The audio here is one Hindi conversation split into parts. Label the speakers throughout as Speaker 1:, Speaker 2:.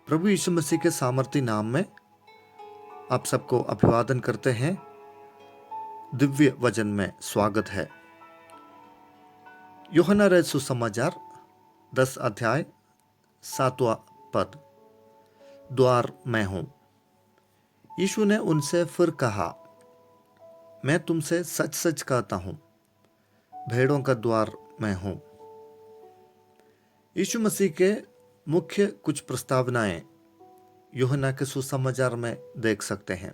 Speaker 1: प्रभु यीशु मसीह के सामर्थी नाम में आप सबको अभिवादन करते हैं। दिव्य वचन में स्वागत है। यूहन्ना रचित सुसमाचार 10 अध्याय 7वां पद, द्वार मैं हूं। यीशु ने उनसे फिर कहा, मैं तुमसे सच सच कहता हूं, भेड़ों का द्वार मैं हूं। यीशु मसीह के मुख्य कुछ प्रस्तावनाएं यूहन्ना के सुसमाचार में देख सकते हैं।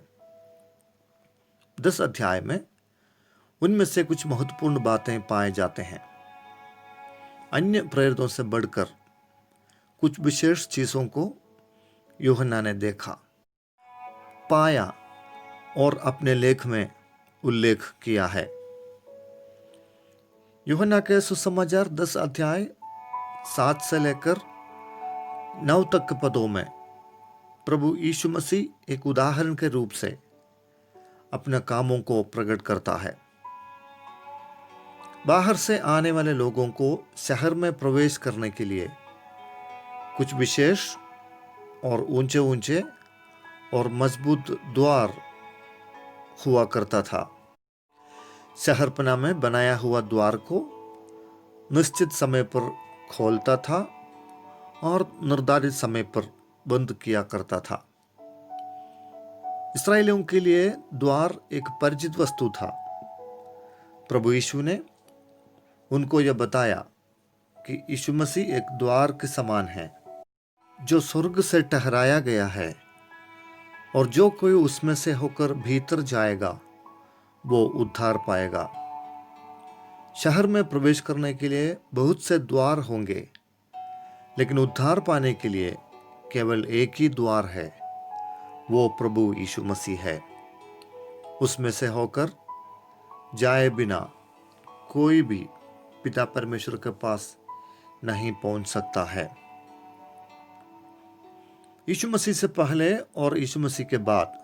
Speaker 1: 10 अध्याय में उनमें से कुछ महत्वपूर्ण बातें पाए जाते हैं। अन्य प्रेरितों से बढ़कर कुछ विशेष चीजों को यूहन्ना ने देखा, पाया और अपने लेख में उल्लेख किया है। यूहन्ना के सुसमाचार 10 अध्याय 7 से लेकर 9 तक के पदों में प्रभु यीशु मसीह एक उदाहरण के रूप से अपने कामों को प्रकट करता है। बाहर से आने वाले लोगों को शहर में प्रवेश करने के लिए कुछ विशेष और ऊंचे ऊंचे और मजबूत द्वार हुआ करता था। शहरपना में बनाया हुआ द्वार को निश्चित समय पर खोलता था और निर्धारित समय पर बंद किया करता था। इस्राएलियों के लिए द्वार एक परिचित वस्तु था। प्रभु यीशु ने उनको यह बताया कि यीशु मसीह एक द्वार के समान है, जो स्वर्ग से ठहराया गया है, और जो कोई उसमें से होकर भीतर जाएगा वो उद्धार पाएगा। शहर में प्रवेश करने के लिए बहुत से द्वार होंगे, लेकिन उद्धार पाने के लिए केवल एक ही द्वार है, वो प्रभु यीशु मसीह है। उसमें से होकर जाए बिना कोई भी पिता परमेश्वर के पास नहीं पहुंच सकता है। यीशु मसीह से पहले और यीशु मसीह के बाद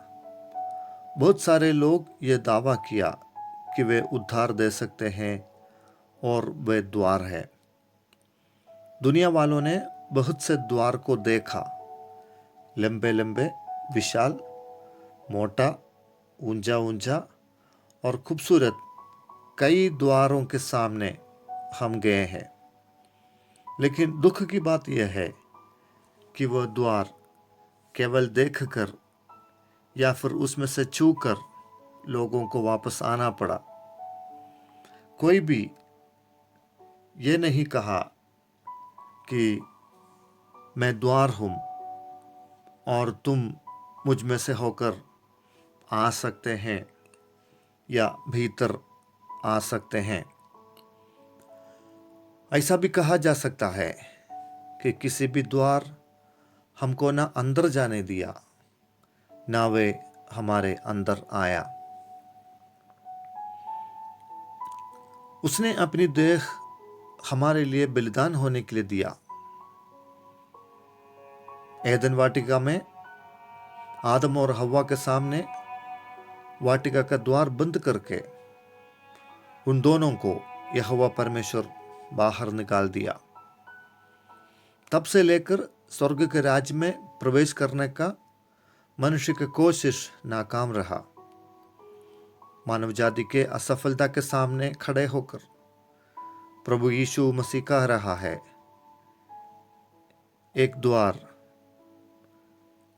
Speaker 1: बहुत सारे लोग ये दावा किया कि वे उद्धार दे सकते हैं और वे द्वार है। दुनिया वालों ने बहुत से द्वार को देखा, लंबे लंबे, विशाल, मोटा, ऊंचा ऊंचा और खूबसूरत कई द्वारों के सामने हम गए हैं। लेकिन दुख की बात यह है कि वह द्वार केवल देखकर या फिर उसमें से छूकर लोगों को वापस आना पड़ा। कोई भी ये नहीं कहा कि मैं द्वार हूं और तुम मुझ में से होकर आ सकते हैं या भीतर आ सकते हैं। ऐसा भी कहा जा सकता है कि किसी भी द्वार हमको ना अंदर जाने दिया, ना वे हमारे अंदर आया। उसने अपनी देह हमारे लिए बलिदान होने के लिए दिया। एदन वाटिका में आदम और हव्वा के सामने वाटिका का द्वार बंद करके उन दोनों को यहोवा परमेश्वर बाहर निकाल दिया। तब से लेकर स्वर्ग के राज्य में प्रवेश करने का मनुष्य की कोशिश नाकाम रहा। मानव जाति के असफलता के सामने खड़े होकर प्रभु यीशु मसीह कह रहा है, एक द्वार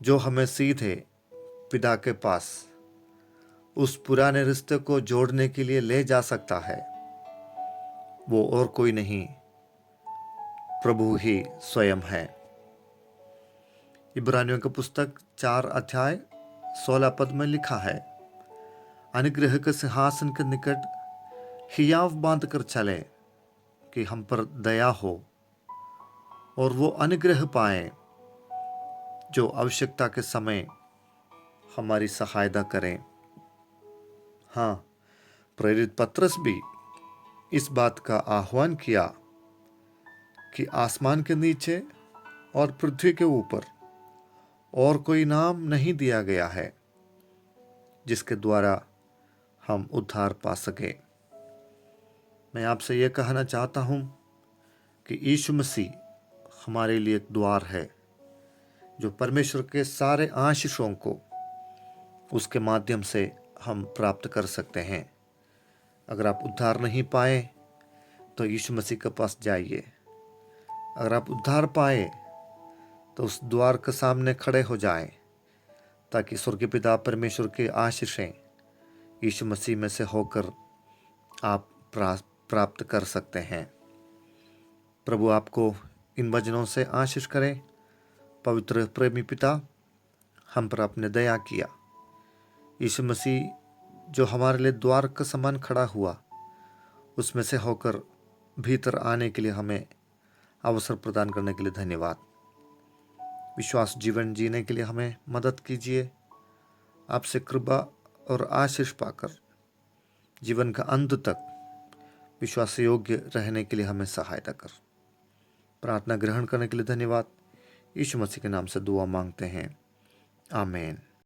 Speaker 1: जो हमें सीधे पिता के पास उस पुराने रिश्ते को जोड़ने के लिए ले जा सकता है, वो और कोई नहीं, प्रभु ही स्वयं है। इब्रानियों की पुस्तक 4 अध्याय 16 पद में लिखा है, अनुग्रह के सिंहासन के निकट हियाव बांध कर चले कि हम पर दया हो और वो अनुग्रह पाए जो आवश्यकता के समय हमारी सहायता करें। हाँ, प्रेरित पत्रस भी इस बात का आह्वान किया कि आसमान के नीचे और पृथ्वी के ऊपर और कोई नाम नहीं दिया गया है जिसके द्वारा हम उद्धार पा सके। मैं आपसे यह कहना चाहता हूं कि यीशु मसीह हमारे लिए एक द्वार है, जो परमेश्वर के सारे आशीषों को उसके माध्यम से हम प्राप्त कर सकते हैं। अगर आप उद्धार नहीं पाए तो यीशु मसीह के पास जाइए। अगर आप उद्धार पाए तो उस द्वार के सामने खड़े हो जाएं, ताकि स्वर्गीय पिता परमेश्वर की आशीषें यीशु मसीह में से होकर आप प्राप्त कर सकते हैं। प्रभु आपको इन वचनों से आशीष करें। पवित्र प्रेमी पिता, हम पर आपने दया किया। यीशु मसीह जो हमारे लिए द्वार का समान खड़ा हुआ, उसमें से होकर भीतर आने के लिए हमें अवसर प्रदान करने के लिए धन्यवाद। विश्वास जीवन जीने के लिए हमें मदद कीजिए। आपसे कृपा और आशीष पाकर जीवन का अंत तक विश्वास योग्य रहने के लिए हमें सहायता कर। प्रार्थना ग्रहण करने के लिए धन्यवाद। यीशु मसीह के नाम से दुआ मांगते हैं, आमीन।